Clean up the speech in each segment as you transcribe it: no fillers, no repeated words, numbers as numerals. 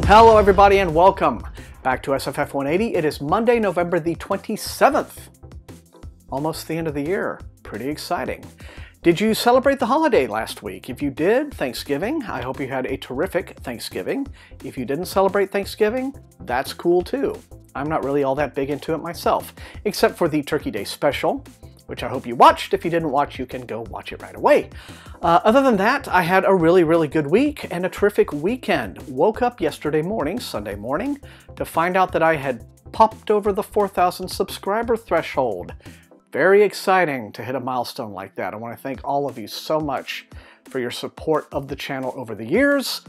Hello everybody and welcome back to SFF180. It is Monday, November the 27th. Almost the end of the year. Pretty exciting. Did you celebrate the holiday last week? If you did, Thanksgiving. I hope you had a terrific Thanksgiving. If you didn't celebrate Thanksgiving, that's cool too. I'm not really all that big into it myself, except for the Turkey Day special, which I hope you watched. If you didn't watch, you can go watch it right away. Other than that, I had a really good week and a terrific weekend. Woke up yesterday morning, Sunday morning, to find out that I had popped over the 4,000 subscriber threshold. Very exciting to hit a milestone like that. I want to thank all of you so much for your support of the channel over the years.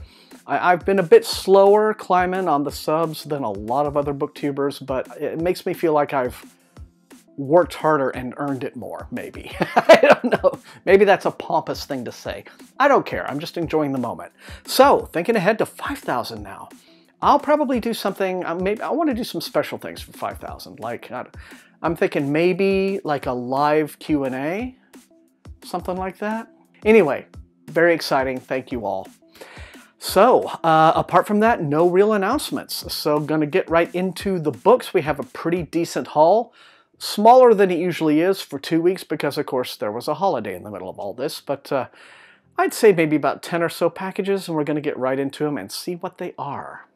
I've been a bit slower climbing on the subs than a lot of other booktubers, but it makes me feel like I've worked harder and earned it more, maybe. I don't know. Maybe that's a pompous thing to say. I don't care. I'm just enjoying the moment. So, thinking ahead to 5,000 now. I'll probably do something, maybe I want to do some special things for 5,000. Like, I'm thinking maybe like a live Q&A, something like that. Anyway, very exciting. Thank you all. So, apart from that, no real announcements. So, gonna get right into the books. We have a pretty decent haul. Smaller than it usually is for 2 weeks because, of course, there was a holiday in the middle of all this. But I'd say maybe about 10 or so packages, and we're going to get right into them and see what they are.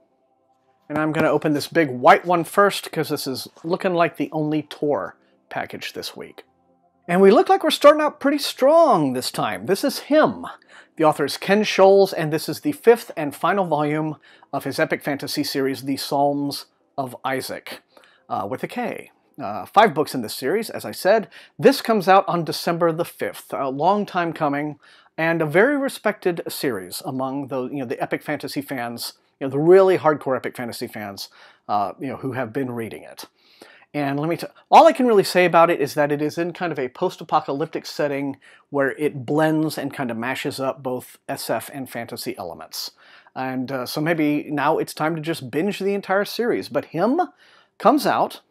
And I'm going to open this big white one first because this is looking like the only Tor package this week. And we look like we're starting out pretty strong this time. This is him. The author is Ken Scholes, and this is the 5th and final volume of his epic fantasy series, The Psalms of Isaac, with a K. 5 books in this series, as I said. This comes out on December the 5th. A long time coming, and a very respected series among the epic fantasy fans, the really hardcore epic fantasy fans, who have been reading it. And let me tell you, all I can really say about it is that it is in kind of a post-apocalyptic setting where it blends and kind of mashes up both SF and fantasy elements. And so maybe now it's time to just binge the entire series. But him comes out,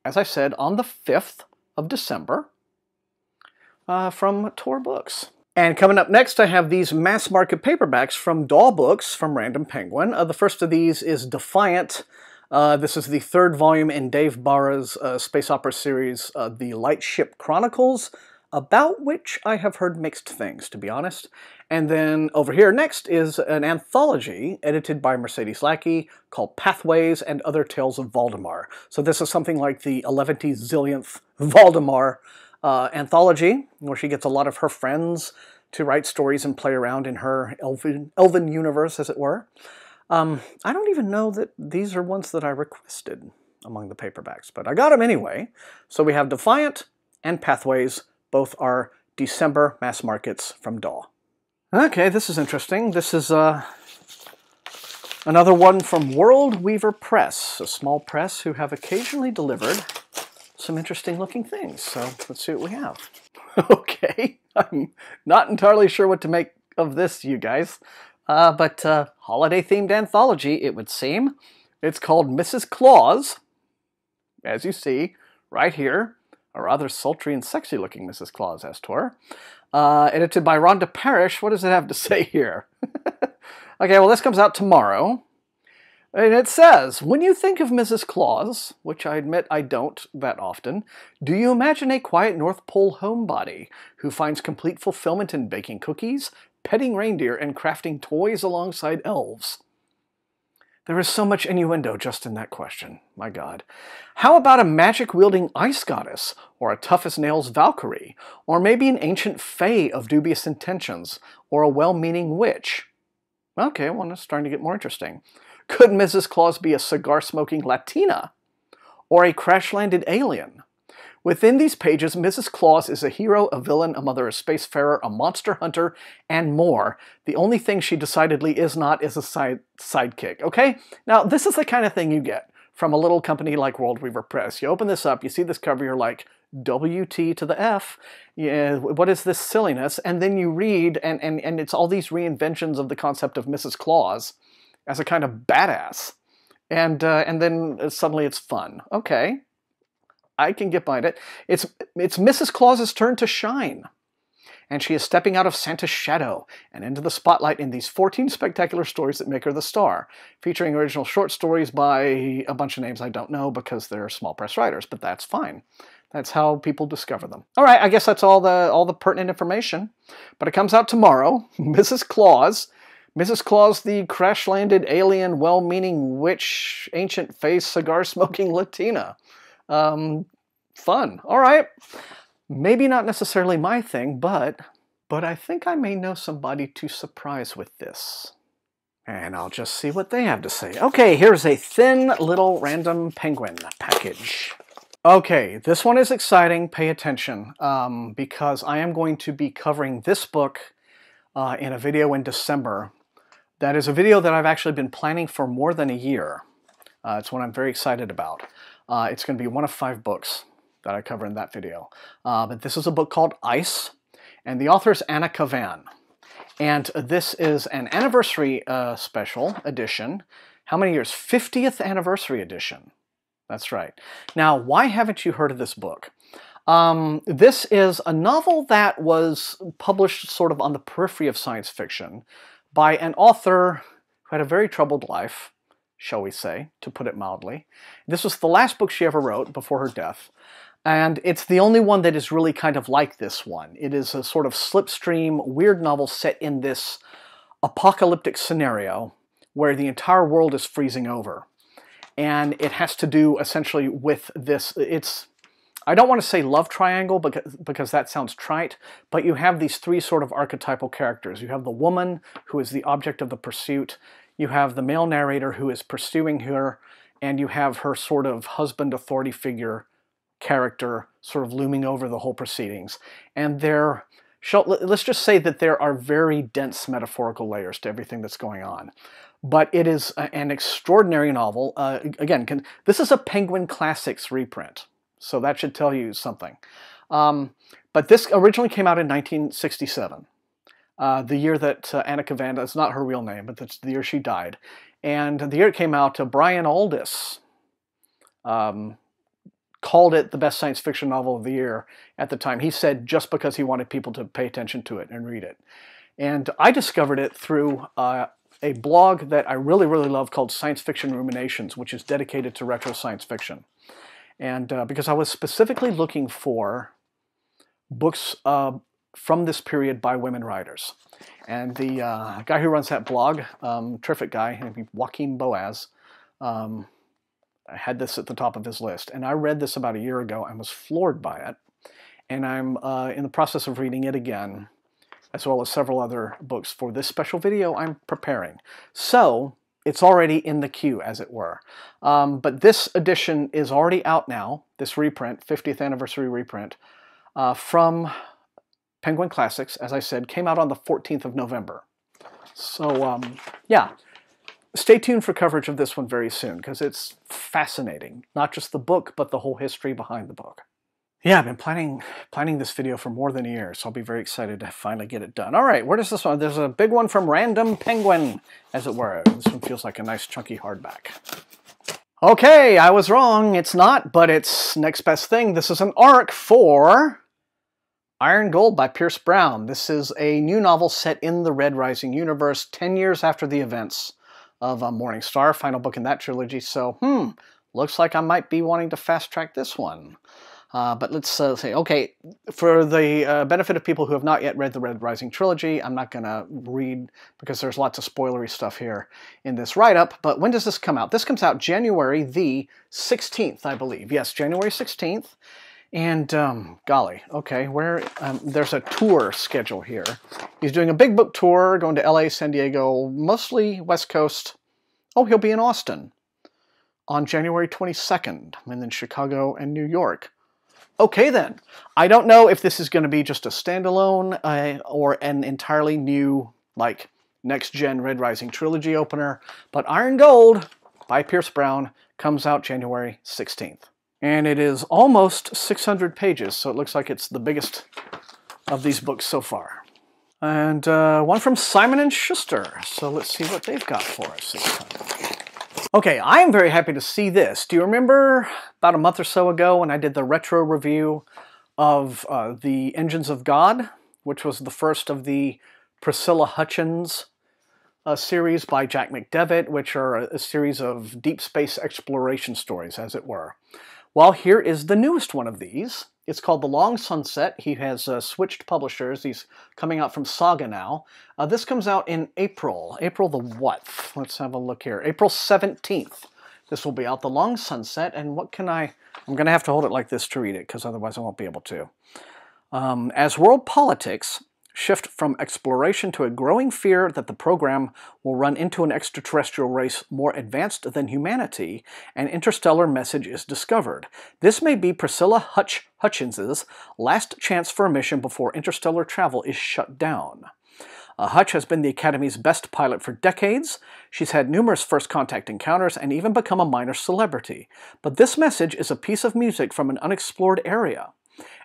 as I said, on the 5th of December from Tor Books. And coming up next, I have these mass market paperbacks from Daw Books from Random Penguin. The first of these is Defiant. This is the 3rd volume in Dave Barra's space opera series, The Lightship Chronicles, about which I have heard mixed things, to be honest. And then over here next is an anthology edited by Mercedes Lackey called Pathways and Other Tales of Valdemar. So this is something like the 11th zillionth Valdemar anthology, where she gets a lot of her friends to write stories and play around in her elven universe, as it were. I don't even know that these are ones that I requested among the paperbacks, but I got them anyway. So we have Defiant and Pathways. Both are December mass markets from Daw. Okay, this is interesting. This is another one from World Weaver Press, a small press who have occasionally delivered some interesting looking things. So let's see what we have. Okay, I'm not entirely sure what to make of this, you guys. But holiday-themed anthology, it would seem. It's called Mrs. Claus, as you see right here. A rather sultry and sexy-looking Mrs. Claus, as 'twere. Edited by Rhonda Parrish. What does it have to say here? Okay, well, this comes out tomorrow. And it says, when you think of Mrs. Claus, which I admit I don't that often, do you imagine a quiet North Pole homebody who finds complete fulfillment in baking cookies, petting reindeer, and crafting toys alongside elves? There is so much innuendo just in that question. My God. How about a magic-wielding ice goddess, or a tough-as-nails Valkyrie, or maybe an ancient fae of dubious intentions, or a well-meaning witch? Okay, well, it's starting to get more interesting. Could Mrs. Claus be a cigar-smoking Latina, or a crash-landed alien? Within these pages, Mrs. Claus is a hero, a villain, a mother, a spacefarer, a monster hunter, and more. The only thing she decidedly is not is a sidekick, okay? Now, this is the kind of thing you get from a little company like World Weaver Press. You open this up, you see this cover, you're like, WT to the F, yeah, what is this silliness? And then you read, and it's all these reinventions of the concept of Mrs. Claus as a kind of badass. And then suddenly it's fun. Okay. I can get behind it. It's Mrs. Claus's turn to shine. And she is stepping out of Santa's shadow and into the spotlight in these 14 spectacular stories that make her the star, featuring original short stories by a bunch of names I don't know because they're small press writers, but that's fine. That's how people discover them. All right, I guess that's all the pertinent information. But it comes out tomorrow. Mrs. Claus, the crash-landed alien, well-meaning witch, ancient-faced, cigar-smoking Latina. Fun. All right. Maybe not necessarily my thing, but I think I may know somebody to surprise with this. And I'll just see what they have to say. Okay, here's a thin little random penguin package. Okay, this one is exciting. Pay attention, because I am going to be covering this book in a video in December. That is a video that I've actually been planning for more than a year. It's one I'm very excited about. It's going to be one of 5 books that I cover in that video. But this is a book called Ice, and the author is Anna Kavan. And this is an anniversary special edition. How many years? 50th anniversary edition. That's right. Now, why haven't you heard of this book? This is a novel that was published sort of on the periphery of science fiction by an author who had a very troubled life, shall we say, to put it mildly. This was the last book she ever wrote before her death. And it's the only one that is really kind of like this one. It is a sort of slipstream, weird novel set in this apocalyptic scenario where the entire world is freezing over. And it has to do essentially with this. I don't want to say love triangle because that sounds trite, but you have these 3 sort of archetypal characters. You have the woman who is the object of the pursuit. You have the male narrator who is pursuing her, and you have her sort of husband authority figure character sort of looming over the whole proceedings. And let's just say that there are very dense metaphorical layers to everything that's going on. But it is an extraordinary novel. Again, this is a Penguin Classics reprint, so that should tell you something. But this originally came out in 1967, the year that Anna Kavan, it's not her real name, but that's the year she died. And the year it came out, Brian Aldiss called it the best science fiction novel of the year at the time. He said just because he wanted people to pay attention to it and read it. And I discovered it through a blog that I really, really love called Science Fiction Ruminations, which is dedicated to retro science fiction. And because I was specifically looking for books from this period by women writers. And the guy who runs that blog, terrific guy, Joaquin Boaz, I had this at the top of his list, and I read this about a year ago and was floored by it. And I'm in the process of reading it again, as well as several other books for this special video I'm preparing. So it's already in the queue, as it were. But this edition is already out now, this reprint, 50th anniversary reprint, from Penguin Classics, as I said, came out on the 14th of November. So, yeah. Stay tuned for coverage of this one very soon, because it's fascinating. Not just the book, but the whole history behind the book. Yeah, I've been planning this video for more than a year, so I'll be very excited to finally get it done. All right, where does this one? There's a big one from Random Penguin, as it were. This one feels like a nice chunky hardback. Okay, I was wrong. It's not, but it's next best thing. This is an arc for Iron Gold by Pierce Brown. This is a new novel set in the Red Rising universe, 10 years after the events of Morning Star, final book in that trilogy. So, looks like I might be wanting to fast track this one. But let's say, okay, for the benefit of people who have not yet read the Red Rising trilogy, I'm not going to read because there's lots of spoilery stuff here in this write-up. But when does this come out? This comes out January the 16th, I believe. Yes, January 16th. And golly, okay, there's a tour schedule here. He's doing a big book tour, going to LA, San Diego, mostly West Coast. Oh, he'll be in Austin on January 22nd, and then Chicago and New York. Okay then, I don't know if this is going to be just a standalone or an entirely new, like, next-gen Red Rising trilogy opener, but Iron Gold by Pierce Brown comes out January 16th. And it is almost 600 pages, so it looks like it's the biggest of these books so far. And one from Simon & Schuster, so let's see what they've got for us this time. Okay, I am very happy to see this. Do you remember about a month or so ago when I did the retro review of the Engines of God, which was the first of the Priscilla Hutchins series by Jack McDevitt, which are a series of deep space exploration stories, as it were. Well, here is the newest one of these. It's called The Long Sunset. He has switched publishers. He's coming out from Saga now. This comes out in April. April the what? Let's have a look here. April 17th. This will be out, The Long Sunset. And what can I'm going to have to hold it like this to read it, because otherwise I won't be able to. As world politics shift from exploration to a growing fear that the program will run into an extraterrestrial race more advanced than humanity, an interstellar message is discovered. This may be Priscilla Hutchins's last chance for a mission before interstellar travel is shut down. Hutch has been the Academy's best pilot for decades. She's had numerous first contact encounters and even become a minor celebrity. But this message is a piece of music from an unexplored area.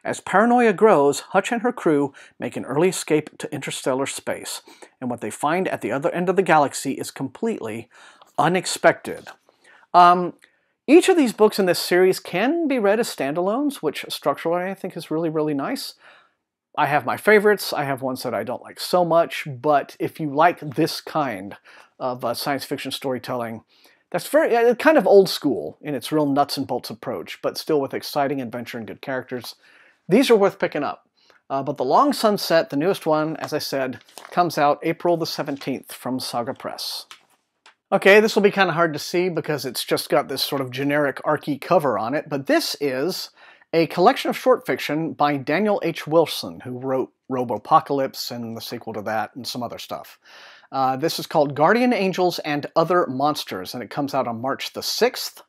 As paranoia grows, Hutch and her crew make an early escape to interstellar space, and what they find at the other end of the galaxy is completely unexpected. Each of these books in this series can be read as standalones, which structurally I think is really, really nice. I have my favorites. I have ones that I don't like so much, but if you like this kind of science fiction storytelling, that's very kind of old school in its real nuts and bolts approach, but still with exciting adventure and good characters. These are worth picking up. But The Long Sunset, the newest one, as I said, comes out April the 17th from Saga Press. Okay, this will be kind of hard to see because it's just got this sort of generic archy cover on it, but this is a collection of short fiction by Daniel H. Wilson, who wrote Robopocalypse and the sequel to that and some other stuff. This is called Guardian Angels and Other Monsters, and it comes out on March the 6th.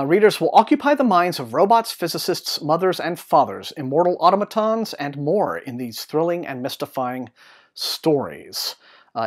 Readers will occupy the minds of robots, physicists, mothers, and fathers, immortal automatons, and more in these thrilling and mystifying stories.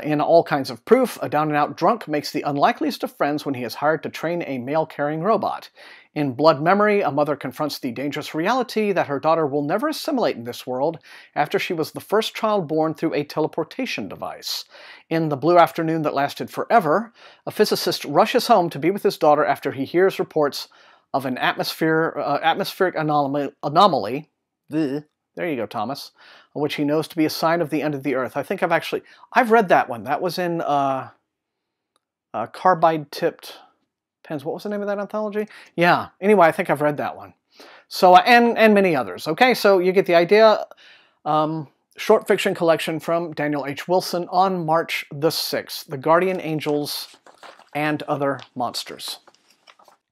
In all kinds of proof, a down-and-out drunk makes the unlikeliest of friends when he is hired to train a mail-carrying robot. In Blood Memory, a mother confronts the dangerous reality that her daughter will never assimilate in this world after she was the first child born through a teleportation device. In The Blue Afternoon That Lasted Forever, a physicist rushes home to be with his daughter after he hears reports of an atmospheric anomaly. There you go, Thomas. Which he knows to be a sign of the end of the Earth. I think I've read that one. That was in Carbide-Tipped Pens. What was the name of that anthology? Yeah. Anyway, I think I've read that one. So, and many others. Okay, so you get the idea. Short fiction collection from Daniel H. Wilson on March the 6th. The Guardian Angels and Other Monsters.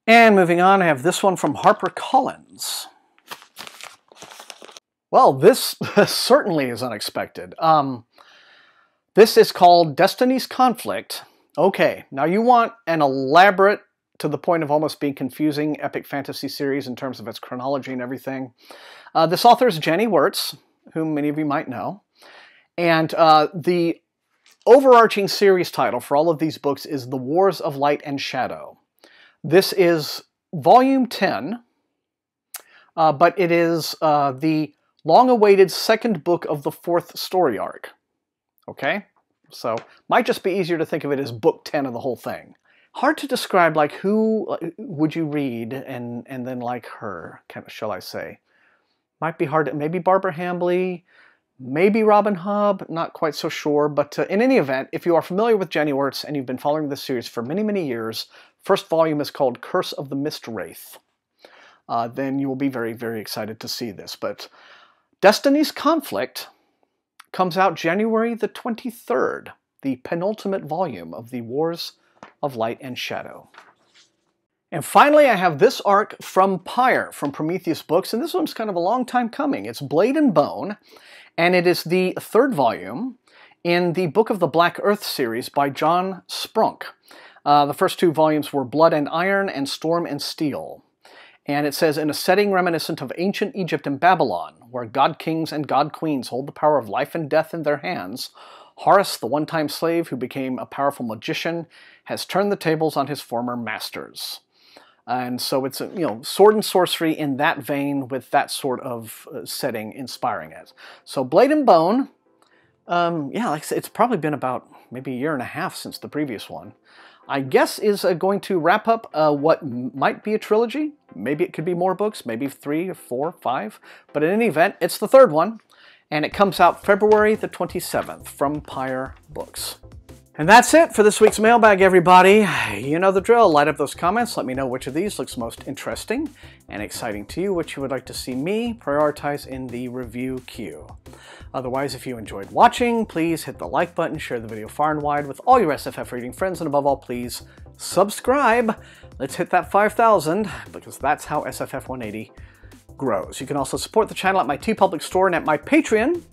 And moving on, I have this one from HarperCollins. Well, this certainly is unexpected. This is called Destiny's Conflict. Okay, now you want an elaborate, to the point of almost being confusing, epic fantasy series in terms of its chronology and everything. This author is Jenny Wirtz, whom many of you might know. And the overarching series title for all of these books is The Wars of Light and Shadow. This is Volume 10, but it is the long-awaited second book of the fourth story arc. Okay? So, might just be easier to think of it as book 10 of the whole thing. Hard to describe, like, who would you read and then like her, shall I say. Might be hard to, maybe Barbara Hambly, maybe Robin Hobb, not quite so sure, but in any event, if you are familiar with Jenny Wirtz and you've been following this series for many, many years, first volume is called Curse of the Mist Wraith. Then you will be very, very excited to see this. But Destiny's Conflict comes out January the 23rd, the penultimate volume of the Wars of Light and Shadow. And finally, I have this arc from Pyre, from Prometheus Books, and this one's kind of a long time coming. It's Blade and Bone, and it is the third volume in the Book of the Black Earth series by John Sprunk. The first two volumes were Blood and Iron and Storm and Steel. And it says, in a setting reminiscent of ancient Egypt and Babylon, where god-kings and god-queens hold the power of life and death in their hands, Horus, the one-time slave who became a powerful magician, has turned the tables on his former masters. And so it's, sword and sorcery in that vein with that sort of setting inspiring it. So Blade and Bone, yeah, like I said, it's probably been about maybe a year and a half since the previous one. I guess is going to wrap up what might be a trilogy. Maybe it could be more books, maybe 3 or 4, 5. But in any event, it's the third one, and it comes out February the 27th from Pyre Books. And that's it for this week's mailbag, everybody. You know the drill. Light up those comments. Let me know which of these looks most interesting and exciting to you, which you would like to see me prioritize in the review queue. Otherwise, if you enjoyed watching, please hit the like button, share the video far and wide with all your SFF reading friends, and above all, please subscribe. Let's hit that 5,000, because that's how SFF180 grows. You can also support the channel at my TeePublic store and at my Patreon,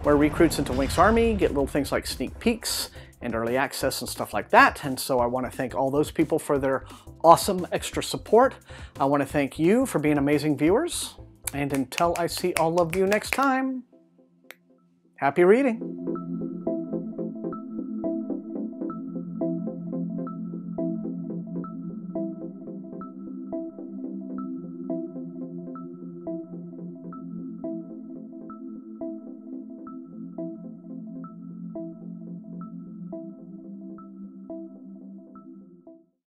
where recruits into Wink's army get little things like sneak peeks and early access and stuff like that. And so I want to thank all those people for their awesome extra support. I want to thank you for being amazing viewers. And until I see all of you next time, happy reading.